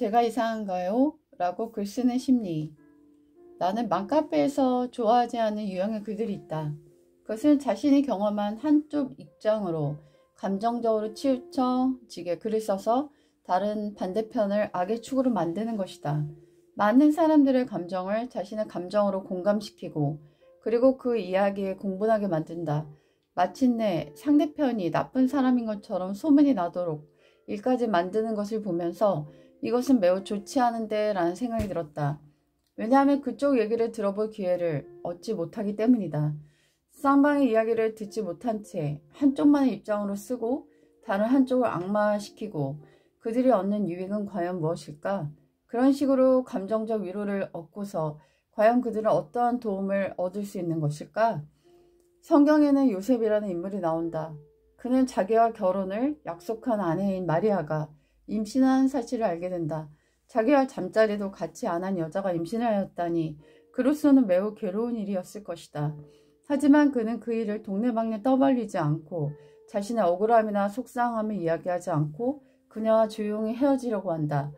제가 이상한가요? 라고 글 쓰는 심리. 나는 맘카페에서 좋아하지 않는 유형의 글들이 있다. 그것은 자신이 경험한 한쪽 입장으로 감정적으로 치우쳐지게 글을 써서 다른 반대편을 악의 축으로 만드는 것이다. 많은 사람들의 감정을 자신의 감정으로 공감시키고 그리고 그 이야기에 공분하게 만든다. 마침내 상대편이 나쁜 사람인 것처럼 소문이 나도록 일까지 만드는 것을 보면서 이것은 매우 좋지 않은데 라는 생각이 들었다. 왜냐하면 그쪽 얘기를 들어볼 기회를 얻지 못하기 때문이다. 쌍방의 이야기를 듣지 못한 채 한쪽만의 입장으로 쓰고 다른 한쪽을 악마시키고 그들이 얻는 유익은 과연 무엇일까? 그런 식으로 감정적 위로를 얻고서 과연 그들은 어떠한 도움을 얻을 수 있는 것일까? 성경에는 요셉이라는 인물이 나온다. 그는 자기와 결혼을 약속한 아내인 마리아가 임신한 사실을 알게 된다. 자기와 잠자리도 같이 안 한 여자가 임신하였다니 그로서는 매우 괴로운 일이었을 것이다. 하지만 그는 그 일을 동네방네 떠벌리지 않고 자신의 억울함이나 속상함을 이야기하지 않고 그녀와 조용히 헤어지려고 한다.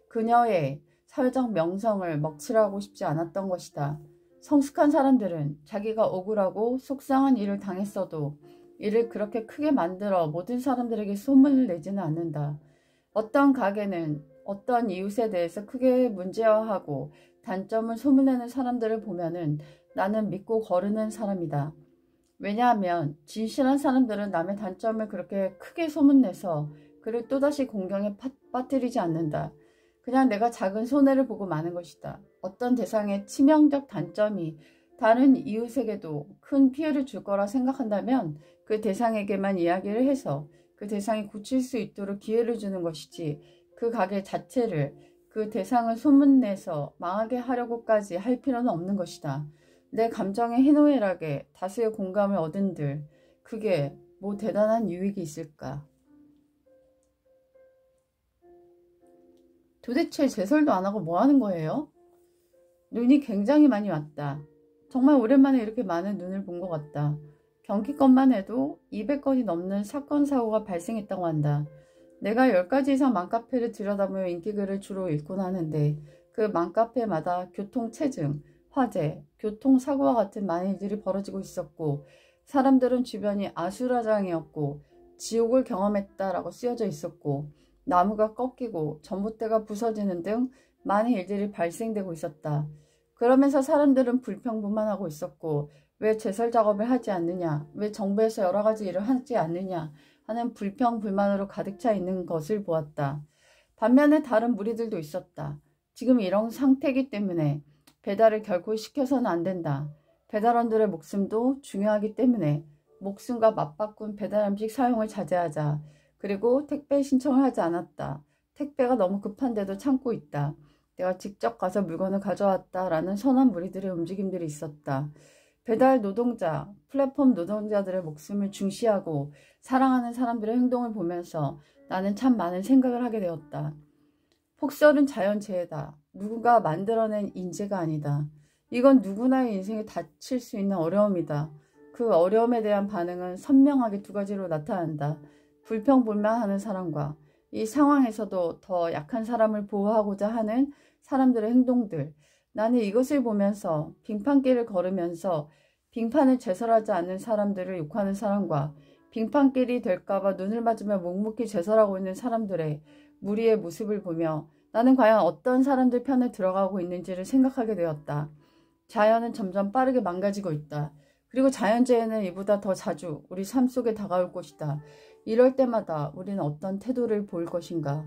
그녀의 사회적 명성을 먹칠하고 싶지 않았던 것이다. 성숙한 사람들은 자기가 억울하고 속상한 일을 당했어도 이를 그렇게 크게 만들어 모든 사람들에게 소문을 내지는 않는다. 어떤 가게는 어떤 이웃에 대해서 크게 문제화하고 단점을 소문내는 사람들을 보면은 나는 믿고 거르는 사람이다. 왜냐하면 진실한 사람들은 남의 단점을 그렇게 크게 소문내서 그를 또다시 공경에 빠뜨리지 않는다. 그냥 내가 작은 손해를 보고 마는 것이다. 어떤 대상의 치명적 단점이 다른 이웃에게도 큰 피해를 줄 거라 생각한다면 그 대상에게만 이야기를 해서 그 대상이 고칠 수 있도록 기회를 주는 것이지 그 가게 자체를 그 대상을 소문내서 망하게 하려고까지 할 필요는 없는 것이다. 내 감정의 희노애락에 다수의 공감을 얻은들 그게 뭐 대단한 유익이 있을까? 도대체 제설도 안 하고 뭐 하는 거예요? 눈이 굉장히 많이 왔다. 정말 오랜만에 이렇게 많은 눈을 본 것 같다. 경기권만 해도 200건이 넘는 사건 사고가 발생했다고 한다. 내가 10가지 이상 맘카페를 들여다보며 인기글을 주로 읽곤 하는데 그 맘카페마다 교통체증, 화재, 교통사고와 같은 많은 일들이 벌어지고 있었고 사람들은 주변이 아수라장이었고 지옥을 경험했다라고 쓰여져 있었고 나무가 꺾이고 전봇대가 부서지는 등 많은 일들이 발생되고 있었다. 그러면서 사람들은 불평불만하고 있었고 왜 제설 작업을 하지 않느냐, 왜 정부에서 여러 가지 일을 하지 않느냐 하는 불평불만으로 가득 차 있는 것을 보았다. 반면에 다른 무리들도 있었다. 지금 이런 상태이기 때문에 배달을 결코 시켜서는 안 된다. 배달원들의 목숨도 중요하기 때문에 목숨과 맞바꾼 배달 음식 사용을 자제하자. 그리고 택배 신청을 하지 않았다. 택배가 너무 급한데도 참고 있다. 내가 직접 가서 물건을 가져왔다라는 선한 무리들의 움직임들이 있었다. 배달 노동자, 플랫폼 노동자들의 목숨을 중시하고 사랑하는 사람들의 행동을 보면서 나는 참 많은 생각을 하게 되었다. 폭설은 자연재해다. 누군가 만들어낸 인재가 아니다. 이건 누구나의 인생에 닥칠 수 있는 어려움이다. 그 어려움에 대한 반응은 선명하게 두 가지로 나타난다. 불평불만하는 사람과 이 상황에서도 더 약한 사람을 보호하고자 하는 사람들의 행동들. 나는 이것을 보면서 빙판길을 걸으면서 빙판을 제설하지 않는 사람들을 욕하는 사람과 빙판길이 될까봐 눈을 맞으며 묵묵히 제설하고 있는 사람들의 무리의 모습을 보며 나는 과연 어떤 사람들 편에 들어가고 있는지를 생각하게 되었다. 자연은 점점 빠르게 망가지고 있다. 그리고 자연재해는 이보다 더 자주 우리 삶 속에 다가올 것이다. 이럴 때마다 우리는 어떤 태도를 보일 것인가?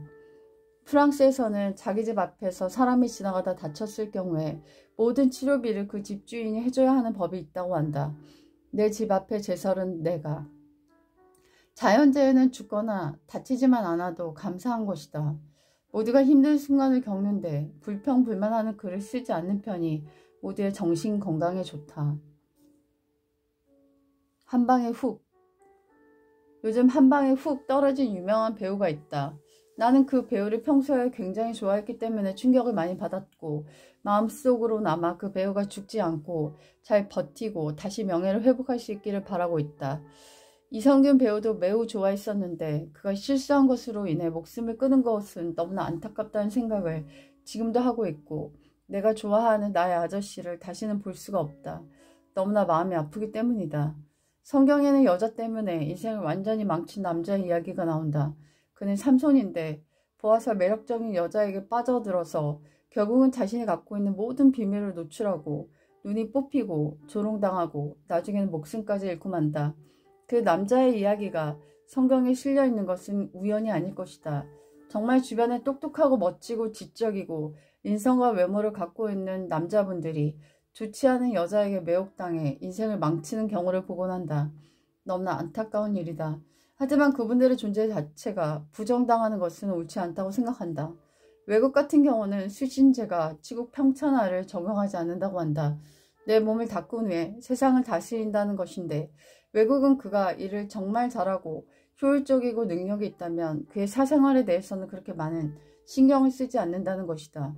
프랑스에서는 자기 집 앞에서 사람이 지나가다 다쳤을 경우에 모든 치료비를 그 집주인이 해줘야 하는 법이 있다고 한다. 내 집 앞에 제설은 내가. 자연재해는 죽거나 다치지만 않아도 감사한 것이다. 모두가 힘든 순간을 겪는데 불평불만하는 글을 쓰지 않는 편이 모두의 정신 건강에 좋다. 한방에 훅. 요즘 한방에 훅 떨어진 유명한 배우가 있다. 나는 그 배우를 평소에 굉장히 좋아했기 때문에 충격을 많이 받았고 마음속으로나마 그 배우가 죽지 않고 잘 버티고 다시 명예를 회복할 수 있기를 바라고 있다. 이성균 배우도 매우 좋아했었는데 그가 실수한 것으로 인해 목숨을 끊은 것은 너무나 안타깝다는 생각을 지금도 하고 있고, 내가 좋아하는 나의 아저씨를 다시는 볼 수가 없다. 너무나 마음이 아프기 때문이다. 성경에는 여자 때문에 인생을 완전히 망친 남자의 이야기가 나온다. 그는 삼손인데 보아서 매력적인 여자에게 빠져들어서 결국은 자신이 갖고 있는 모든 비밀을 노출하고 눈이 뽑히고 조롱당하고 나중에는 목숨까지 잃고 만다. 그 남자의 이야기가 성경에 실려 있는 것은 우연이 아닐 것이다. 정말 주변에 똑똑하고 멋지고 지적이고 인성과 외모를 갖고 있는 남자분들이 좋지 않은 여자에게 매혹당해 인생을 망치는 경우를 보곤 한다. 너무나 안타까운 일이다. 하지만 그분들의 존재 자체가 부정당하는 것은 옳지 않다고 생각한다. 외국 같은 경우는 수신제가 치국 평천화를 적용하지 않는다고 한다. 내 몸을 닦은 후에 세상을 다스린다는 것인데, 외국은 그가 일을 정말 잘하고 효율적이고 능력이 있다면 그의 사생활에 대해서는 그렇게 많은 신경을 쓰지 않는다는 것이다.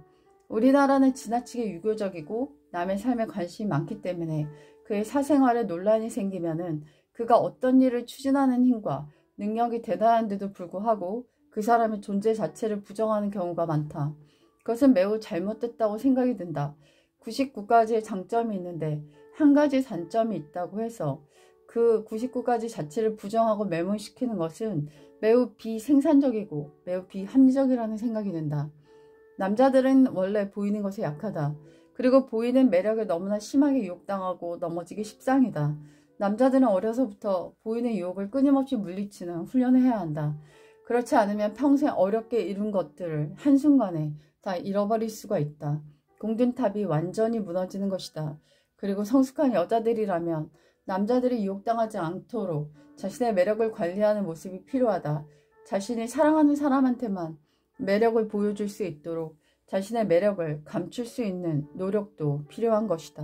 우리나라는 지나치게 유교적이고 남의 삶에 관심이 많기 때문에 그의 사생활에 논란이 생기면은 그가 어떤 일을 추진하는 힘과 능력이 대단한데도 불구하고 그 사람의 존재 자체를 부정하는 경우가 많다. 그것은 매우 잘못됐다고 생각이 든다. 99가지의 장점이 있는데 한 가지 단점이 있다고 해서 그 99가지 자체를 부정하고 매몰시키는 것은 매우 비생산적이고 매우 비합리적이라는 생각이 든다. 남자들은 원래 보이는 것에 약하다. 그리고 보이는 매력에 너무나 심하게 유혹당하고 넘어지기 십상이다. 남자들은 어려서부터 보이는 유혹을 끊임없이 물리치는 훈련을 해야 한다. 그렇지 않으면 평생 어렵게 이룬 것들을 한순간에 다 잃어버릴 수가 있다. 공든탑이 완전히 무너지는 것이다. 그리고 성숙한 여자들이라면 남자들이 유혹당하지 않도록 자신의 매력을 관리하는 모습이 필요하다. 자신이 사랑하는 사람한테만 매력을 보여줄 수 있도록 자신의 매력을 감출 수 있는 노력도 필요한 것이다.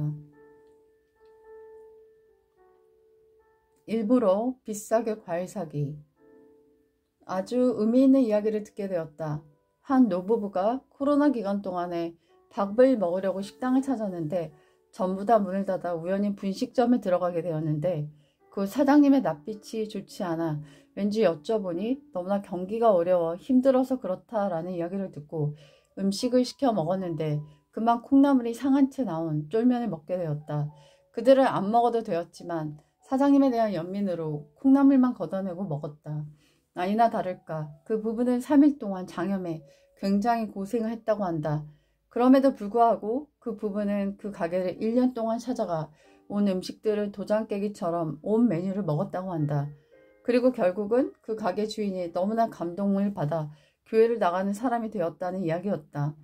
일부러 비싸게 과일 사기. 아주 의미 있는 이야기를 듣게 되었다. 한 노부부가 코로나 기간 동안에 밥을 먹으려고 식당을 찾았는데 전부 다 문을 닫아 우연히 분식점에 들어가게 되었는데, 그 사장님의 낯빛이 좋지 않아 왠지 여쭤보니 너무나 경기가 어려워 힘들어서 그렇다라는 이야기를 듣고 음식을 시켜 먹었는데 그만 콩나물이 상한 채 나온 쫄면을 먹게 되었다. 그들은 안 먹어도 되었지만 사장님에 대한 연민으로 콩나물만 걷어내고 먹었다. 아니나 다를까 그 부부는 3일 동안 장염에 굉장히 고생을 했다고 한다. 그럼에도 불구하고 그 부부는 그 가게를 1년 동안 찾아가 온 음식들을 도장 깨기처럼 온 메뉴를 먹었다고 한다. 그리고 결국은 그 가게 주인이 너무나 감동을 받아 교회를 나가는 사람이 되었다는 이야기였다.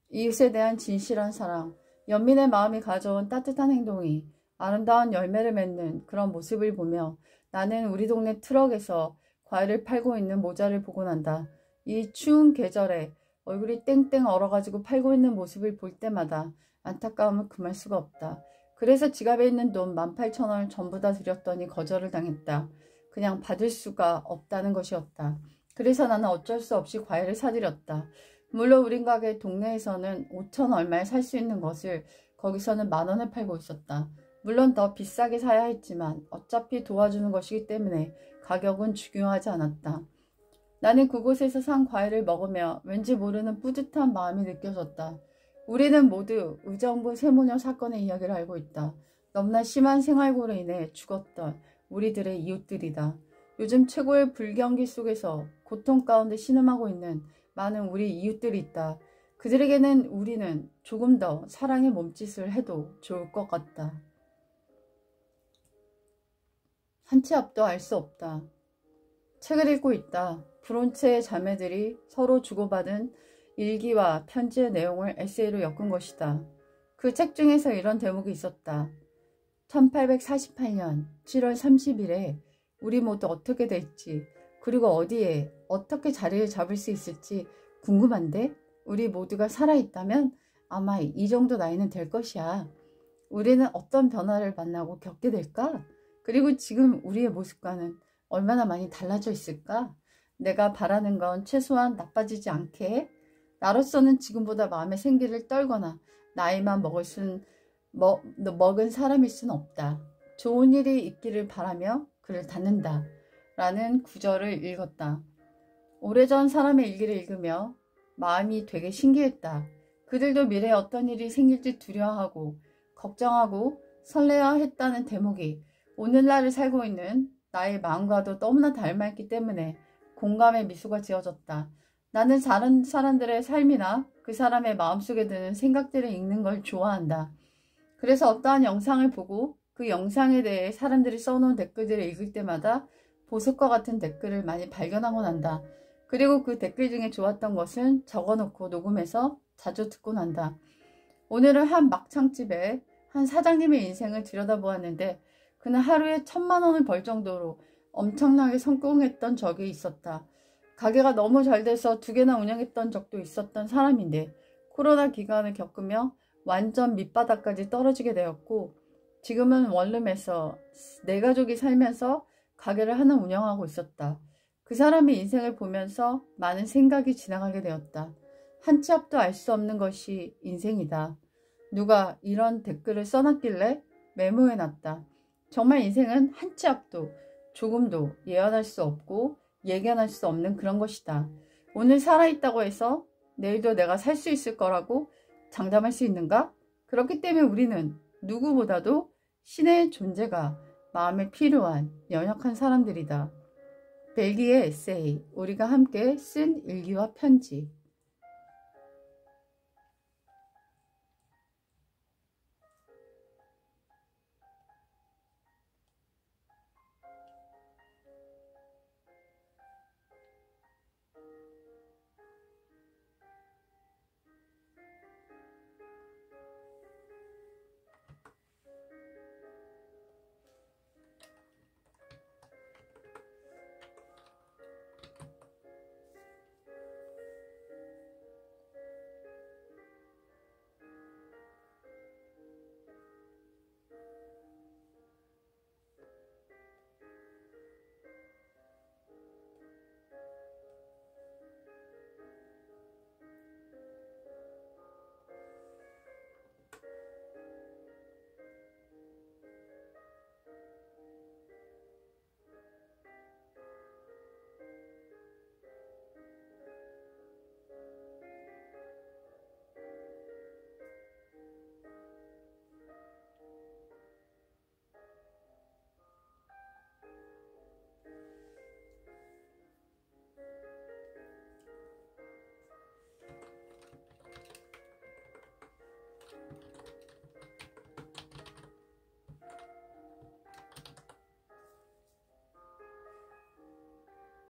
이웃에 대한 진실한 사랑, 연민의 마음이 가져온 따뜻한 행동이 아름다운 열매를 맺는 그런 모습을 보며 나는 우리 동네 트럭에서 과일을 팔고 있는 모자를 보곤 한다. 이 추운 계절에 얼굴이 땡땡 얼어가지고 팔고 있는 모습을 볼 때마다 안타까움을 금할 수가 없다. 그래서 지갑에 있는 돈 18,000원을 전부 다 드렸더니 거절을 당했다. 그냥 받을 수가 없다는 것이었다. 그래서 나는 어쩔 수 없이 과일을 사드렸다. 물론 우린 가게 동네에서는 5,000 얼마에 살 수 있는 것을 거기서는 10,000원에 팔고 있었다. 물론 더 비싸게 사야 했지만 어차피 도와주는 것이기 때문에 가격은 중요하지 않았다. 나는 그곳에서 산 과일을 먹으며 왠지 모르는 뿌듯한 마음이 느껴졌다. 우리는 모두 의정부 세모녀 사건의 이야기를 알고 있다. 너무나 심한 생활고로 인해 죽었던 우리들의 이웃들이다. 요즘 최고의 불경기 속에서 고통 가운데 신음하고 있는 많은 우리 이웃들이 있다. 그들에게는 우리는 조금 더 사랑의 몸짓을 해도 좋을 것 같다. 한 치 앞도 알 수 없다. 책을 읽고 있다. 브론체의 자매들이 서로 주고받은 일기와 편지의 내용을 에세이로 엮은 것이다. 그 책 중에서 이런 대목이 있었다. 1848년 7월 30일에 우리 모두 어떻게 될지, 그리고 어디에 어떻게 자리를 잡을 수 있을지 궁금한데, 우리 모두가 살아있다면 아마 이 정도 나이는 될 것이야. 우리는 어떤 변화를 만나고 겪게 될까? 그리고 지금 우리의 모습과는 얼마나 많이 달라져 있을까? 내가 바라는 건 최소한 나빠지지 않게, 나로서는 지금보다 마음의 생기를 떨거나 나이만 먹은 사람일 순 없다. 좋은 일이 있기를 바라며 글을 닫는다. 라는 구절을 읽었다. 오래전 사람의 일기를 읽으며 마음이 되게 신기했다. 그들도 미래에 어떤 일이 생길지 두려워하고 걱정하고 설레어 했다는 대목이 오늘날을 살고 있는 나의 마음과도 너무나 닮아있기 때문에 공감의 미소가 지어졌다. 나는 다른 사람들의 삶이나 그 사람의 마음속에 드는 생각들을 읽는 걸 좋아한다. 그래서 어떠한 영상을 보고 그 영상에 대해 사람들이 써놓은 댓글들을 읽을 때마다 보석과 같은 댓글을 많이 발견하곤 한다. 그리고 그 댓글 중에 좋았던 것은 적어놓고 녹음해서 자주 듣곤 한다. 오늘은 한 막창집에 한 사장님의 인생을 들여다보았는데 그는 하루에 1,000만 원을 벌 정도로 엄청나게 성공했던 적이 있었다. 가게가 너무 잘 돼서 2개나 운영했던 적도 있었던 사람인데 코로나 기간을 겪으며 완전 밑바닥까지 떨어지게 되었고 지금은 원룸에서 4가족이 살면서 가게를 하나 운영하고 있었다. 그 사람의 인생을 보면서 많은 생각이 지나가게 되었다. 한 치 앞도 알 수 없는 것이 인생이다. 누가 이런 댓글을 써놨길래 메모해놨다. 정말 인생은 한 치 앞도 조금도 예언할 수 없고 예견할 수 없는 그런 것이다. 오늘 살아있다고 해서 내일도 내가 살 수 있을 거라고 장담할 수 있는가? 그렇기 때문에 우리는 누구보다도 신의 존재가 마음에 필요한 연약한 사람들이다. 벨기에 에세이, 우리가 함께 쓴 일기와 편지.